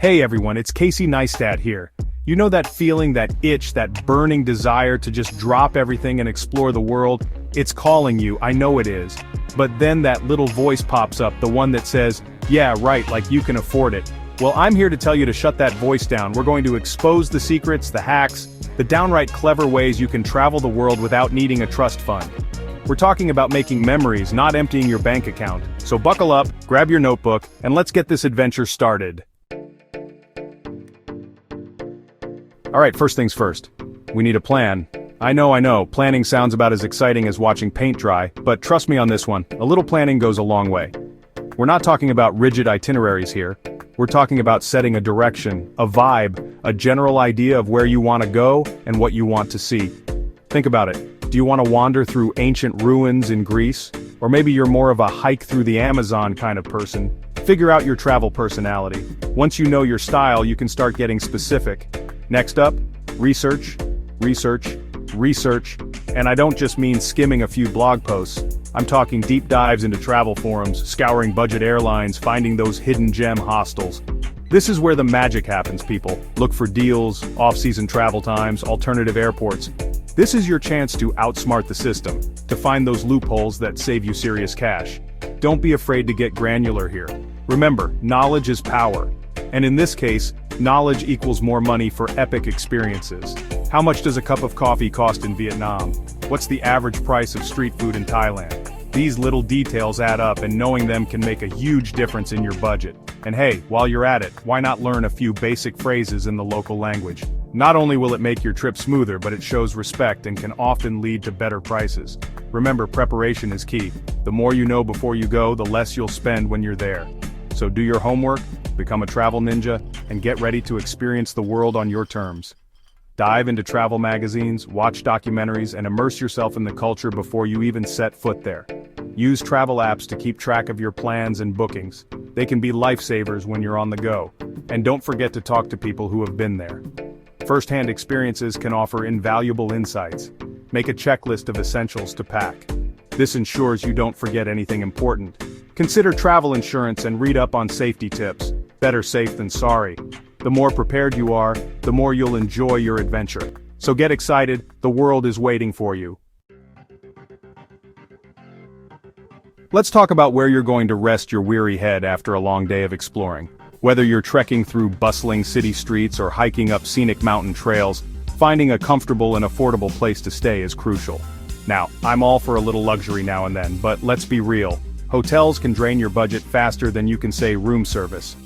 Hey everyone, it's Casey Neistat here. You know that feeling, that itch, that burning desire to just drop everything and explore the world? It's calling you, I know it is. But then that little voice pops up, the one that says, yeah, right, like you can afford it. Well, I'm here to tell you to shut that voice down. We're going to expose the secrets, the hacks, the downright clever ways you can travel the world without needing a trust fund. We're talking about making memories, not emptying your bank account. So buckle up, grab your notebook, and let's get this adventure started. Alright, first things first. We need a plan. I know, planning sounds about as exciting as watching paint dry, but trust me on this one, a little planning goes a long way. We're not talking about rigid itineraries here. We're talking about setting a direction, a vibe, a general idea of where you want to go and what you want to see. Think about it. Do you want to wander through ancient ruins in Greece? Or maybe you're more of a hike through the Amazon kind of person? Figure out your travel personality. Once you know your style, you can start getting specific. Next up, research, and I don't just mean skimming a few blog posts. I'm talking deep dives into travel forums, scouring budget airlines, finding those hidden gem hostels. This is where the magic happens, people. Look for deals, off-season travel times, alternative airports. This is your chance to outsmart the system, to find those loopholes that save you serious cash. Don't be afraid to get granular here. Remember, knowledge is power. And in this case, knowledge equals more money for epic experiences. How much does a cup of coffee cost in Vietnam? What's the average price of street food in Thailand? These little details add up, and knowing them can make a huge difference in your budget. And hey, while you're at it, why not learn a few basic phrases in the local language? Not only will it make your trip smoother, but it shows respect and can often lead to better prices. Remember, preparation is key. The more you know before you go, the less you'll spend when you're there. So do your homework, become a travel ninja, and get ready to experience the world on your terms. Dive into travel magazines, watch documentaries, and immerse yourself in the culture before you even set foot there. Use travel apps to keep track of your plans and bookings. They can be lifesavers when you're on the go. And don't forget to talk to people who have been there. First-hand experiences can offer invaluable insights. Make a checklist of essentials to pack. This ensures you don't forget anything important. Consider travel insurance and read up on safety tips. Better safe than sorry. The more prepared you are, the more you'll enjoy your adventure. So get excited, the world is waiting for you. Let's talk about where you're going to rest your weary head after a long day of exploring. Whether you're trekking through bustling city streets or hiking up scenic mountain trails, finding a comfortable and affordable place to stay is crucial. Now, I'm all for a little luxury now and then, but let's be real. Hotels can drain your budget faster than you can say room service.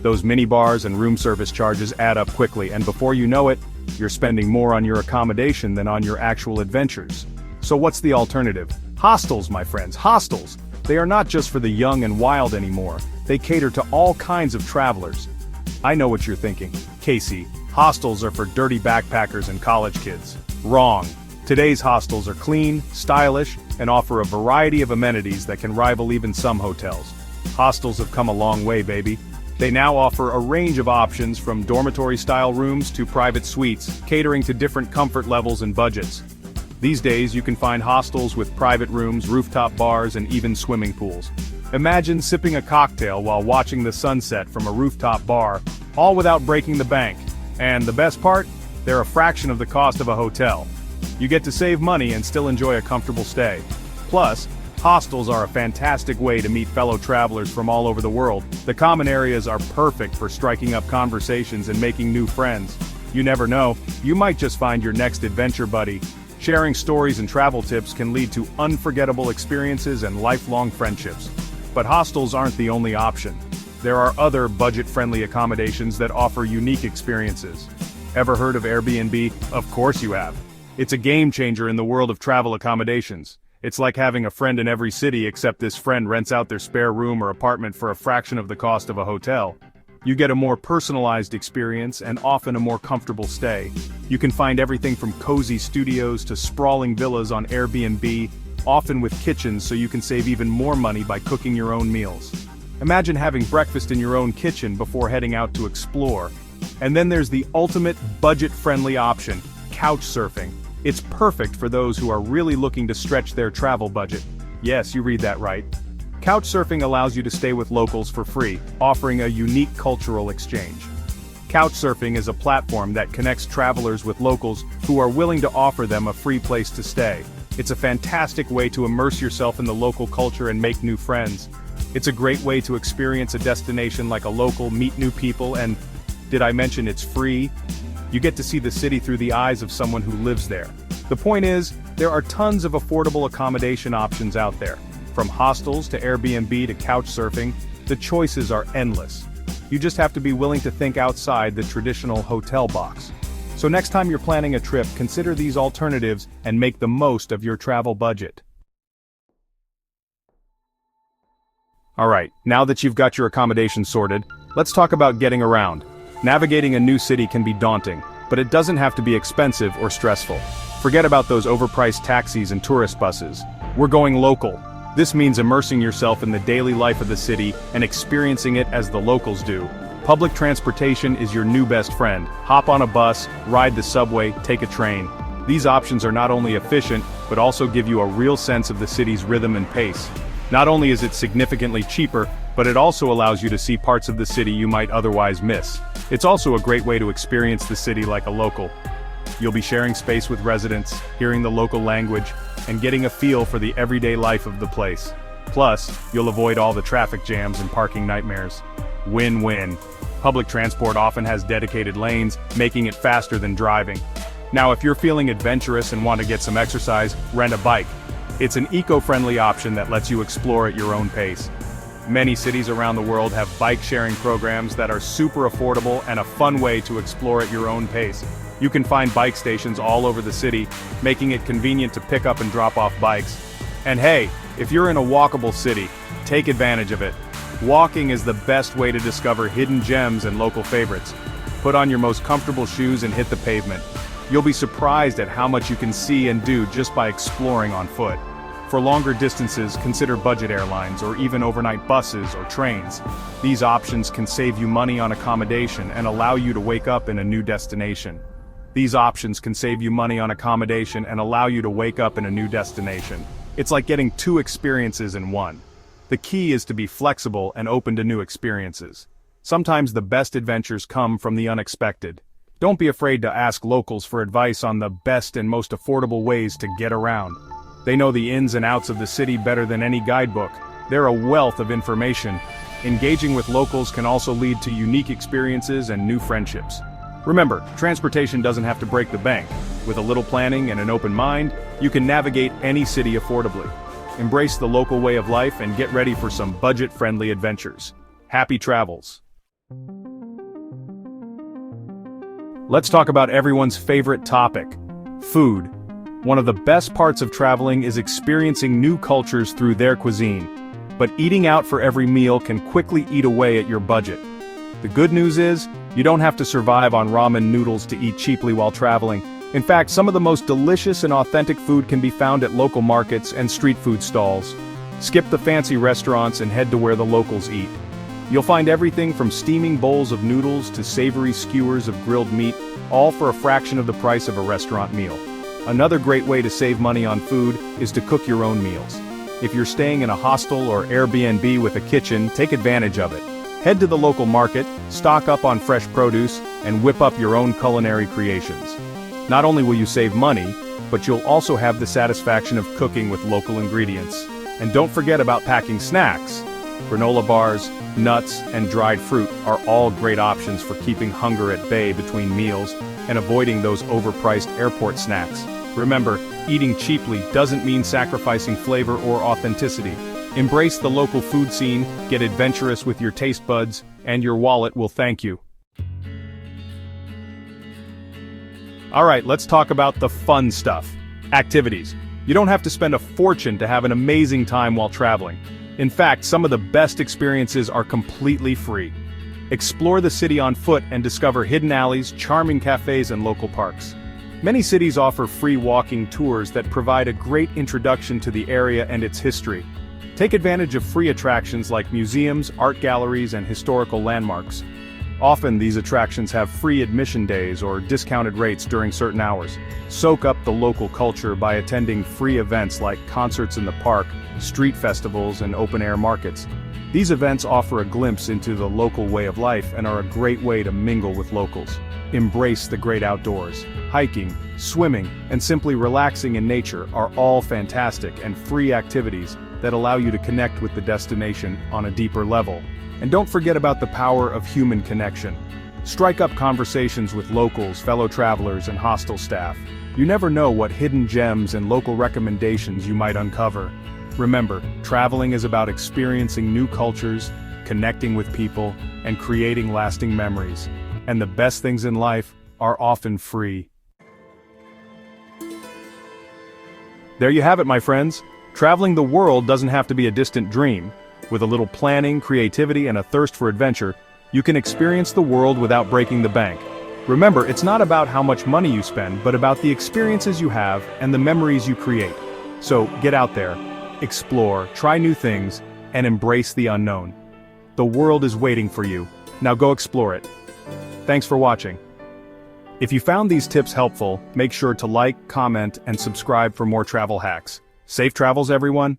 Those minibars and room service charges add up quickly, and before you know it, you're spending more on your accommodation than on your actual adventures. So what's the alternative? Hostels, my friends, hostels. They are not just for the young and wild anymore. They cater to all kinds of travelers. I know what you're thinking. Casey, hostels are for dirty backpackers and college kids. Wrong. Today's hostels are clean, stylish, and offer a variety of amenities that can rival even some hotels. Hostels have come a long way, baby. They now offer a range of options from dormitory-style rooms to private suites, catering to different comfort levels and budgets. These days, you can find hostels with private rooms, rooftop bars, and even swimming pools. Imagine sipping a cocktail while watching the sunset from a rooftop bar, all without breaking the bank. And the best part? They're a fraction of the cost of a hotel. You get to save money and still enjoy a comfortable stay. Plus, hostels are a fantastic way to meet fellow travelers from all over the world. The common areas are perfect for striking up conversations and making new friends. You never know, you might just find your next adventure buddy. Sharing stories and travel tips can lead to unforgettable experiences and lifelong friendships. But hostels aren't the only option. There are other budget-friendly accommodations that offer unique experiences. Ever heard of Airbnb? Of course you have. It's a game changer in the world of travel accommodations. It's like having a friend in every city, except this friend rents out their spare room or apartment for a fraction of the cost of a hotel. You get a more personalized experience and often a more comfortable stay. You can find everything from cozy studios to sprawling villas on Airbnb, often with kitchens so you can save even more money by cooking your own meals. Imagine having breakfast in your own kitchen before heading out to explore. And then there's the ultimate budget-friendly option, couch surfing. It's perfect for those who are really looking to stretch their travel budget. Yes, you read that right. Couchsurfing allows you to stay with locals for free, offering a unique cultural exchange. Couchsurfing is a platform that connects travelers with locals who are willing to offer them a free place to stay. It's a fantastic way to immerse yourself in the local culture and make new friends. It's a great way to experience a destination like a local, meet new people, and, did I mention it's free? You get to see the city through the eyes of someone who lives there. The point is, there are tons of affordable accommodation options out there. From hostels to Airbnb to couchsurfing, the choices are endless. You just have to be willing to think outside the traditional hotel box. So next time you're planning a trip, consider these alternatives and make the most of your travel budget. Alright, now that you've got your accommodation sorted, let's talk about getting around. Navigating a new city can be daunting, but it doesn't have to be expensive or stressful. Forget about those overpriced taxis and tourist buses. We're going local. This means immersing yourself in the daily life of the city and experiencing it as the locals do. Public transportation is your new best friend. Hop on a bus, ride the subway, take a train. These options are not only efficient, but also give you a real sense of the city's rhythm and pace. Not only is it significantly cheaper, but it also allows you to see parts of the city you might otherwise miss. It's also a great way to experience the city like a local. You'll be sharing space with residents, hearing the local language, and getting a feel for the everyday life of the place. Plus, you'll avoid all the traffic jams and parking nightmares. Win-win. Public transport often has dedicated lanes, making it faster than driving. Now, if you're feeling adventurous and want to get some exercise, rent a bike. It's an eco-friendly option that lets you explore at your own pace. Many cities around the world have bike-sharing programs that are super affordable and a fun way to explore at your own pace. You can find bike stations all over the city, making it convenient to pick up and drop off bikes. And hey, if you're in a walkable city, take advantage of it. Walking is the best way to discover hidden gems and local favorites. Put on your most comfortable shoes and hit the pavement. You'll be surprised at how much you can see and do just by exploring on foot. For longer distances, consider budget airlines or even overnight buses or trains. These options can save you money on accommodation and allow you to wake up in a new destination. It's like getting two experiences in one. The key is to be flexible and open to new experiences. Sometimes the best adventures come from the unexpected. Don't be afraid to ask locals for advice on the best and most affordable ways to get around. They know the ins and outs of the city better than any guidebook. They're a wealth of information. Engaging with locals can also lead to unique experiences and new friendships. Remember, transportation doesn't have to break the bank. With a little planning and an open mind, you can navigate any city affordably. Embrace the local way of life and get ready for some budget-friendly adventures. Happy travels! Let's talk about everyone's favorite topic: food. One of the best parts of traveling is experiencing new cultures through their cuisine. But eating out for every meal can quickly eat away at your budget. The good news is, you don't have to survive on ramen noodles to eat cheaply while traveling. In fact, some of the most delicious and authentic food can be found at local markets and street food stalls. Skip the fancy restaurants and head to where the locals eat. You'll find everything from steaming bowls of noodles to savory skewers of grilled meat, all for a fraction of the price of a restaurant meal. Another great way to save money on food is to cook your own meals. If you're staying in a hostel or Airbnb with a kitchen, take advantage of it. Head to the local market, stock up on fresh produce, and whip up your own culinary creations. Not only will you save money, but you'll also have the satisfaction of cooking with local ingredients. And don't forget about packing snacks. Granola bars, nuts, and dried fruit are all great options for keeping hunger at bay between meals and avoiding those overpriced airport snacks. Remember, eating cheaply doesn't mean sacrificing flavor or authenticity. Embrace the local food scene, get adventurous with your taste buds, and your wallet will thank you. Alright, let's talk about the fun stuff. Activities. You don't have to spend a fortune to have an amazing time while traveling. In fact, some of the best experiences are completely free. Explore the city on foot and discover hidden alleys, charming cafes, and local parks. Many cities offer free walking tours that provide a great introduction to the area and its history. Take advantage of free attractions like museums, art galleries, and historical landmarks. Often these attractions have free admission days or discounted rates during certain hours. Soak up the local culture by attending free events like concerts in the park, street festivals, and open-air markets. These events offer a glimpse into the local way of life and are a great way to mingle with locals. Embrace the great outdoors. Hiking, swimming, and simply relaxing in nature are all fantastic and free activities that allow you to connect with the destination on a deeper level. And don't forget about the power of human connection. Strike up conversations with locals, fellow travelers, and hostel staff. You never know what hidden gems and local recommendations you might uncover. Remember, traveling is about experiencing new cultures, connecting with people, and creating lasting memories. And the best things in life are often free. There you have it, my friends. Traveling the world doesn't have to be a distant dream. With a little planning, creativity, and a thirst for adventure, you can experience the world without breaking the bank. Remember, it's not about how much money you spend, but about the experiences you have and the memories you create. So, get out there, explore, try new things, and embrace the unknown. The world is waiting for you. Now go explore it. Thanks for watching. If you found these tips helpful, make sure to like, comment, and subscribe for more travel hacks. Safe travels, everyone!